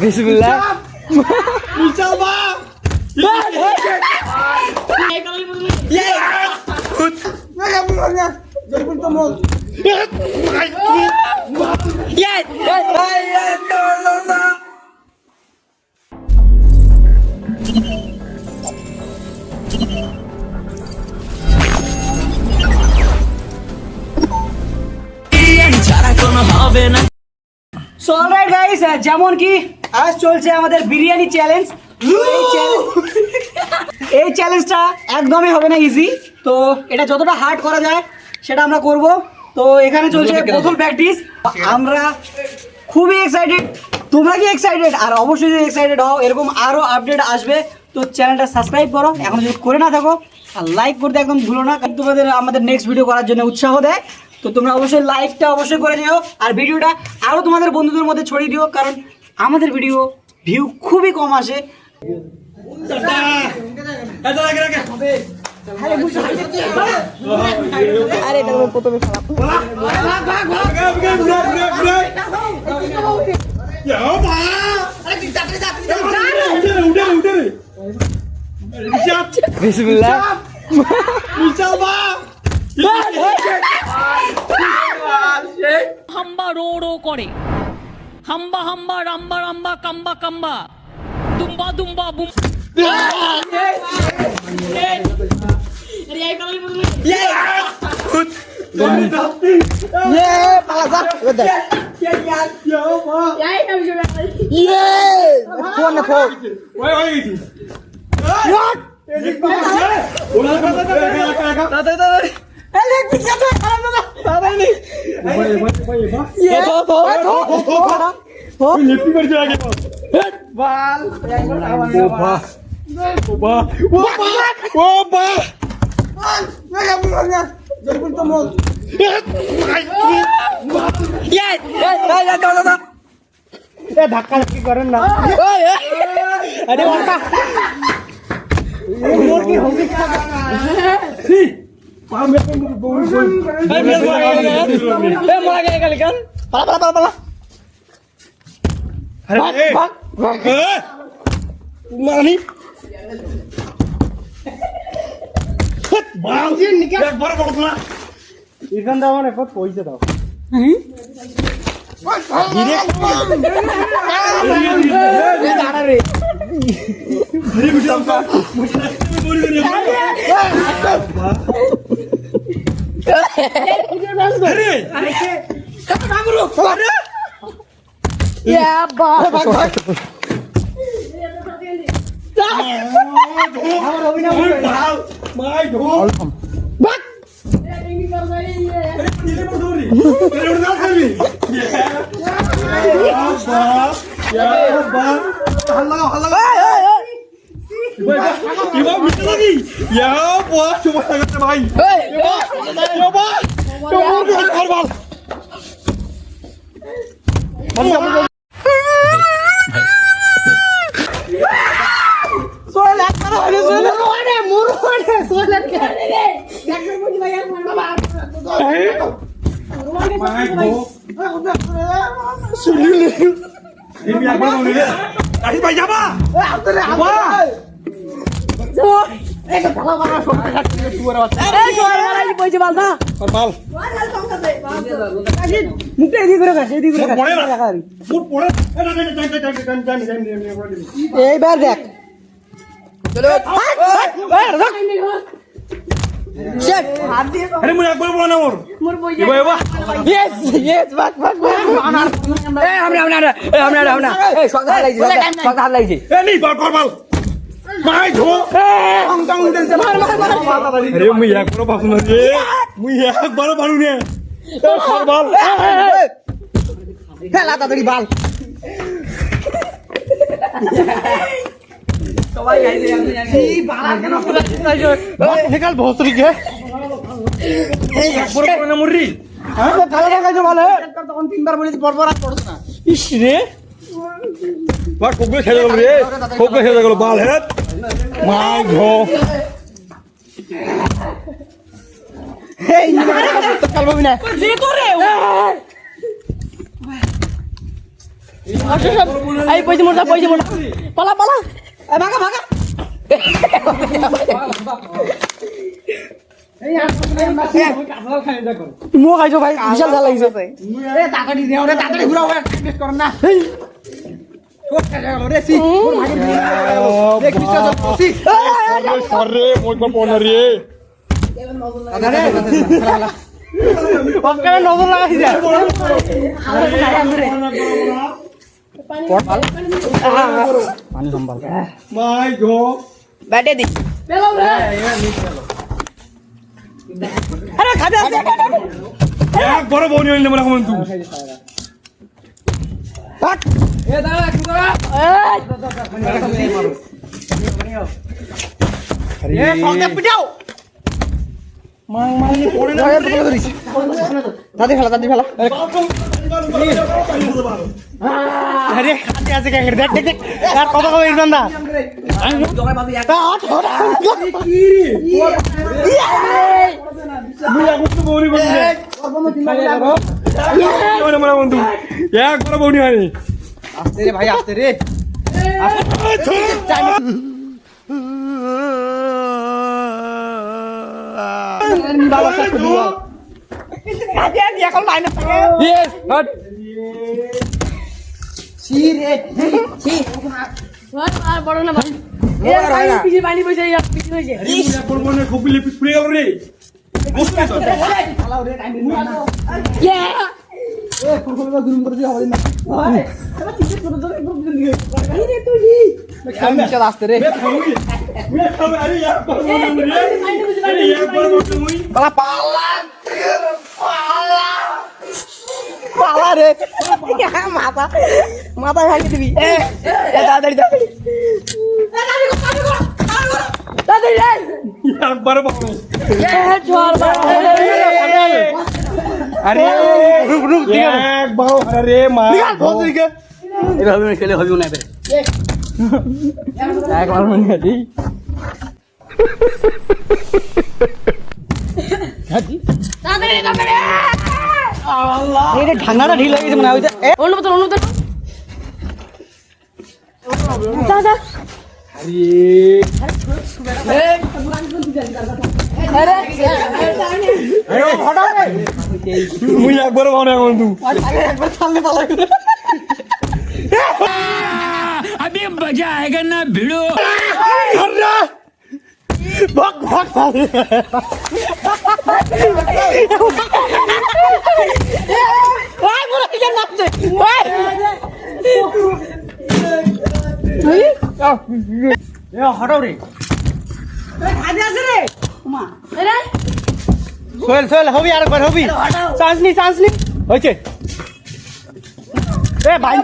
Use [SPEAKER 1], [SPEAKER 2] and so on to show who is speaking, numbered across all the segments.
[SPEAKER 1] বিসমিল্লাহ
[SPEAKER 2] মুসাফা
[SPEAKER 1] so alright guys, যেমন কি আজ চলছে আমাদের বিরিয়ানি চ্যালেঞ্জ। এই চ্যালেঞ্জটা একদমই হবে না ইজি, তো এটা যতটা হার্ড করা যায় সেটা আমরা করব। তো এখানে চলছে প্রথম প্র্যাকটিস। আমরা খুবই এক্সাইটেড, তোমরা কি এক্সাইটেড? আর অবশ্যই যদি এক্সাইটেড হও, এরকম আরও আপডেট আসবে, তো চ্যানেলটা সাবস্ক্রাইব করো এখন যদি করে না থাকো, আর লাইক করতে একদম ভুলো না, কারণ তোমাদের আমাদের নেক্সট ভিডিও করার জন্য উৎসাহ দেয়। তো তোমরা অবশ্যই লাইকটা অবশ্যই করে নিও, আর ভিডিওটা আরও তোমাদের বন্ধুদের মধ্যে ছড়িয়ে দিও, কারণ আমাদের ভিডিও ভিউ খুবই কম আসে। আরে প্রথমে বিসমিল্লাহ
[SPEAKER 2] মুসাফা
[SPEAKER 3] হাম্বা রো রো করে, হাম্বা হাম্বা রাম্বা রাম্বা কাম্বা কাম্বা, দুম্বা দুম্বা বুম।
[SPEAKER 2] ধাক্কা ধাক্কি করেন না। আরে এখান দাও মানে পয়সা দাও। এইবার দেখ
[SPEAKER 4] আরে মুই একবার বলা না মোর এবা এবা
[SPEAKER 1] ইয়েস ইয়েস বাক বাক এ আমরা এ সদা লাগছে
[SPEAKER 4] এ নি বার কর বাল মাই ধো টং টং উঠেছে মার আরে মুই একবার বাসু না রে মুই একবার বানু নে কর বাল
[SPEAKER 1] খেলা তাড়াতাড়ি বাল সবাই গাইছে এই বালা কেন
[SPEAKER 4] হেকাল ভস্ত্রী কে এই একবার করে না মুরি
[SPEAKER 1] হ্যাঁ খেলা দেখাইছো ভালো তখন তিনবার বলেছি পরপর আর পড়ছ না
[SPEAKER 4] ইস রে বা কোকলে খেলে গেল রে কোকলে খেলে গেল বাল হেড মাই ধো
[SPEAKER 1] এই নিয়ে কাল পাবি না
[SPEAKER 3] যে তোরে
[SPEAKER 5] এই পয়সা মোটা পালা পালা
[SPEAKER 1] ভাগা ভাগা
[SPEAKER 2] মো খাইছো ভাই বিশাল ভাল লাগিছে
[SPEAKER 1] তাড়াতাড়ি দেও রে তাড়াতাড়ি ঘুরাও টেস্ট করুন না
[SPEAKER 4] সরে মই কোন পন রে
[SPEAKER 2] ওখানে নজর লাগাইছে
[SPEAKER 4] মাই গড
[SPEAKER 5] ব্যাটে দি
[SPEAKER 1] আরে খাবে আছে
[SPEAKER 4] এক বড় বউনি হইলে মনে কোন তুই
[SPEAKER 2] দাদি ফেলা আরে খাতে আছে কেন দেখ দেখ আর কত কবে ইরফান দা
[SPEAKER 4] মুই এক বড় বউনি বলি মনে মনে বন্ধু এক বড় বউনি হয়নি
[SPEAKER 2] আস্তে রে ভাই আস্তে রে
[SPEAKER 5] এখন লাইনে থাকে আর বড় না ভাই পিছে পানি পয়সা পিছে হয়েছে
[SPEAKER 4] এক বড় বউনি খুব লিপিস পুড়ে গেল রে
[SPEAKER 2] আস্তে রে পালা রে মাথা মাথা ভাঙি দিবি তাড়াতাড়ি
[SPEAKER 4] একবার বউনি
[SPEAKER 2] আরে রুক রুক
[SPEAKER 4] একবার আরে মা
[SPEAKER 2] এভাবে খেলে হইও না এবারে একবার মনে খাদি এটা ঢাঙ্গাটা ঢিল হয়ে গেছে মনে হয়
[SPEAKER 5] অন্য বোতল দাদা
[SPEAKER 4] মুই একবার বউনি বন্ধু
[SPEAKER 2] একবার সামনে পালা
[SPEAKER 3] अभी मजा आएगा ना भिड़ो
[SPEAKER 2] ভক ভক হটাও রে
[SPEAKER 1] খাবে আছে রে
[SPEAKER 2] সোহেল সোহেল হবি আরেকবার হবি চান্স নি হয়েছে এ ভাই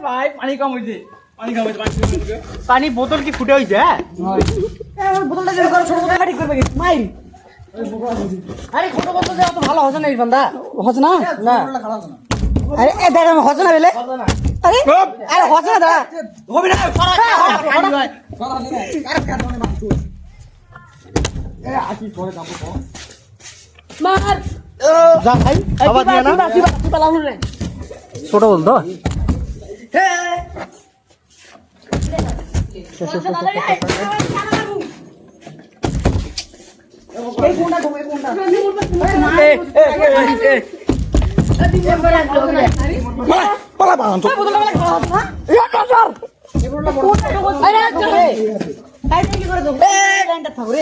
[SPEAKER 2] ভাই পানি কম হয়েছে পানি বোতল কি ফুটে হয়েছে
[SPEAKER 1] বোতলটা যেন করো ছোট বোতল ঠিক করবে মাইর আরে ছোট বোতল দেওয়া তো ভালো হচ্ছে না ইরফান দা হচ্ছে না না আরে এ দেখ হচ্ছে না বেলে আরে আরে হচ্ছে না দা হবে না
[SPEAKER 5] মার
[SPEAKER 2] যা ভাই আবার দিয়া না
[SPEAKER 5] পালানো রে
[SPEAKER 2] ছোট বল তো
[SPEAKER 1] এই কোনটা ঘুম এই কোনটা
[SPEAKER 4] পালা পালা তো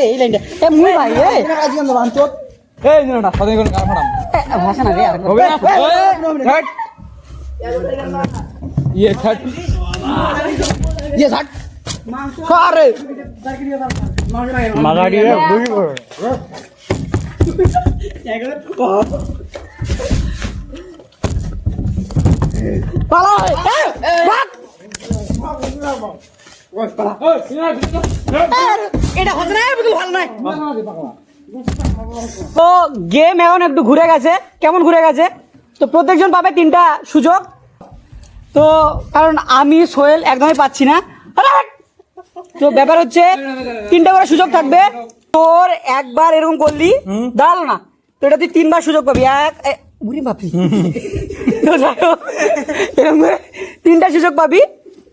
[SPEAKER 1] এই লাইনটা এ মুই ভাই এ
[SPEAKER 2] এই না সদাই কোন কার ফাড়াম
[SPEAKER 1] ভাষা না রে
[SPEAKER 2] হবে না হট ये छट ये छट सारे मागाड़ी है बुरी
[SPEAKER 1] পালা ভাগ এটা হচ্ছে না বোতল ভালো নাই তো গেম এখন একটু ঘুরে গেছে, কেমন ঘুরে গেছে, তো প্রত্যেকজন পাবে 3টা সুযোগ। তো কারণ আমি সোহেল একদমই পাচ্ছি না, তো ব্যাপার হচ্ছে 3টা করে সুযোগ থাকবে। তোর একবার এরকম করলি দাঁড়ালো না, তো এটা তুই 3বার সুযোগ পাবি। বুড়ি বাপি তো যাই হোক, এরকম করে 3টা সুযোগ পাবি।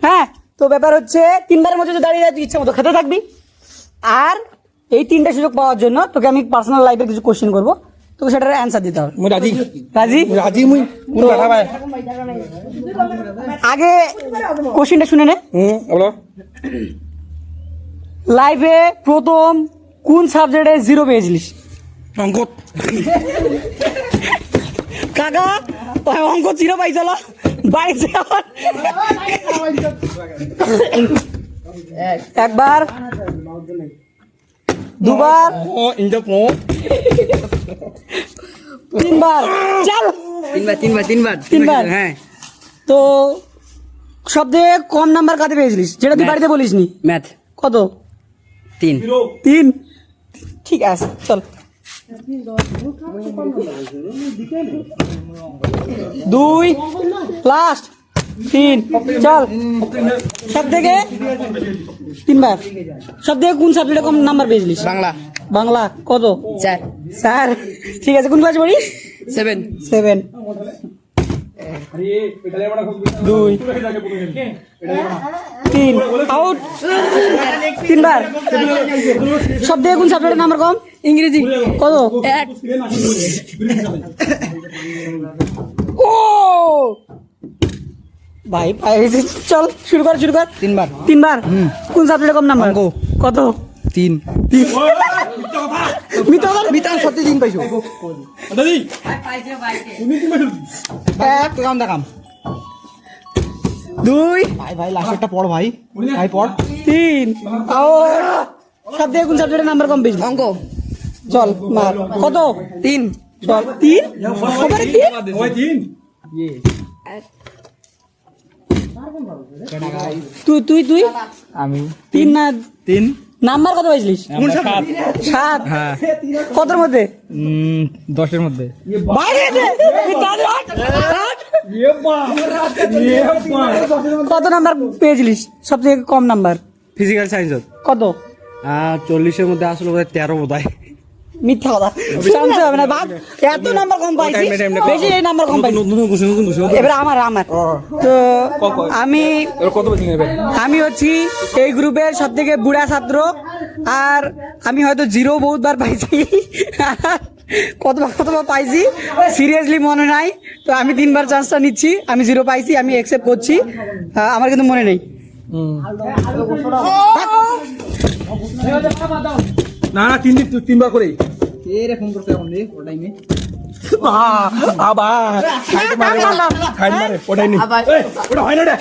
[SPEAKER 1] হ্যাঁ, তো ব্যাপার হচ্ছে 3বারের মধ্যে দাঁড়িয়ে তুই ইচ্ছা মতো খেতে থাকবি। আর এই 3টা সুযোগ পাওয়ার জন্য তোকে আমি পার্সোনাল লাইফে কিছু কোশ্চেন করবো, তোকে সেটার অ্যান্সার দিতে হবে।
[SPEAKER 4] মুই রাজি
[SPEAKER 1] রাজি?
[SPEAKER 4] রাজি মুই কোন কথা ভাই
[SPEAKER 1] আগে কোশ্চেনটা শুনে নে।
[SPEAKER 4] বলো
[SPEAKER 1] লাইফে প্রথম কোন সাবজেক্টে 0 পেয়েছিলিস?
[SPEAKER 4] অঙ্ক
[SPEAKER 1] কাকা ওই অঙ্ক 0 পাইছিল বাড়িতে আবার একবার, দুবার,
[SPEAKER 4] ও ইনজা পো
[SPEAKER 1] 3বার। চল 3বার।
[SPEAKER 2] হ্যাঁ
[SPEAKER 1] তো সবথেকে কম নাম্বার কাতে পেয়েছিলিস, যেটা তুই বাড়িতে বলিসনি?
[SPEAKER 2] ম্যাথ
[SPEAKER 1] কত?
[SPEAKER 2] 3
[SPEAKER 1] 3। ঠিক আছে, চল। 2 লাস্ট 3 চল। সব থেকে 3বার। সব থেকে কোন সাবজেক্টে কম নাম্বার পেয়েছিলিস?
[SPEAKER 2] বাংলা
[SPEAKER 1] বাংলা। কত?
[SPEAKER 2] 4
[SPEAKER 1] স্যার। ঠিক আছে, কোন ক্লাসে পড়িস?
[SPEAKER 2] 7
[SPEAKER 1] 7। 2 3 আউট। 3বার। সব থেকে কোন সাবজেক্টের নাম্বার কম? ইংরেজি। কত? 1। ও ভাই পাই গেছিস। চল শুরু কর। 3বার। কোন সাবজেক্টে কম নাম্বার? কত?
[SPEAKER 2] 3
[SPEAKER 1] মিতা
[SPEAKER 2] সত্যি 3 পাইছো
[SPEAKER 4] দাদি তুমি কি মেসেজ
[SPEAKER 1] এক
[SPEAKER 2] কাম দেখাম
[SPEAKER 1] 2
[SPEAKER 2] ভাই লাস্টেরটা পড় ভাই পড়
[SPEAKER 1] 3 আউট। সব থেকে কোন সাবজেক্টের নাম্বার কম পেয়েছিস?
[SPEAKER 2] অঙ্ক
[SPEAKER 1] চল মার। কত?
[SPEAKER 2] 3
[SPEAKER 1] চল 3। সবারে 3।
[SPEAKER 4] ওই তিন
[SPEAKER 1] তুই
[SPEAKER 2] আমি
[SPEAKER 1] 3 না
[SPEAKER 2] 3
[SPEAKER 1] নাম্বার কত পাইছিলিস? 7।
[SPEAKER 2] হ্যাঁ
[SPEAKER 1] কতর মধ্যে?
[SPEAKER 2] 10 এর মধ্যে
[SPEAKER 1] বাইরে দে। কত নাম্বার পেয়েছিলিস সব থেকে কম নাম্বার?
[SPEAKER 2] ফিজিক্যাল সায়েন্স
[SPEAKER 1] কত?
[SPEAKER 2] 40 এর মধ্যে আসলে বোধহয় 13 বোধহয়
[SPEAKER 1] মিথ্যা কথা, চান্স হবে না বাপ। এত নাম্বার কম পাইছি, বেশি এই নাম্বার কম পাইছি। এবার আমার তো
[SPEAKER 4] কত বলছি নেবে
[SPEAKER 1] আমি হচ্ছি এই গ্রুপের সব থেকে বুড়া ছাত্র। আর আমি হয়তো 0 বহুতবার পাইছি, কতবার পাইছি সিরিয়াসলি মনে নাই। তো আমি 3বার চান্সটা নিচ্ছি। আমি 0 পাইছি, আমি অ্যাকসেপ্ট করছি। আমার কিন্তু মনে নেই।
[SPEAKER 4] না না তিনবার করেই
[SPEAKER 2] এরে ফোন করতে এখন রে ও টাইমে
[SPEAKER 4] আবার খাইড মারে ওটাই নেই ওটা হয় না রে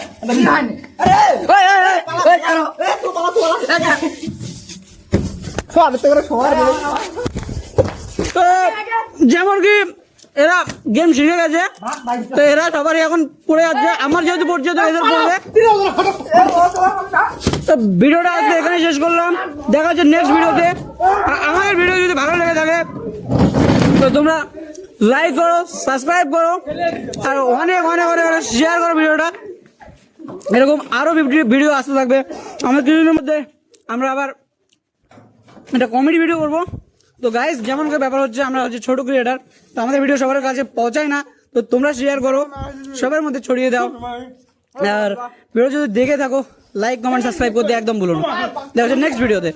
[SPEAKER 1] তো যেমন কি এরা গেম শিখে গেছে, তো এরা সবারই এখন পড়ে যাচ্ছে। আমার যেহেতু পড়ছে তো এদের পড়বে। তো ভিডিওটা আজকে এখানে শেষ করলাম, দেখা হচ্ছে নেক্সট ভিডিওতে। আমাদের ভিডিও যদি ভালো লেগে থাকে তো তোমরা লাইক করো, সাবস্ক্রাইব করো, আর অনেক অনেক অনেক অনেক শেয়ার করো ভিডিওটা। এরকম আরও ভিডিও আসতে থাকবে। আমাদের কিছুদিনের মধ্যে আমরা আবার একটা কমেডি ভিডিও করবো। তো গাইস যেমন করে ব্যাপার হচ্ছে, আমরা হচ্ছে ছোট ক্রিয়েটার, তো আমাদের ভিডিও সবার কাছে পৌঁছায় না। তো তোমরা শেয়ার করো, সবার মধ্যে ছড়িয়ে দাও। আর ভিডিও যদি দেখে থাকো লাইক কমেন্ট সাবস্ক্রাইব করতে একদম ভুলো না। দেখা হচ্ছে নেক্সট ভিডিওতে।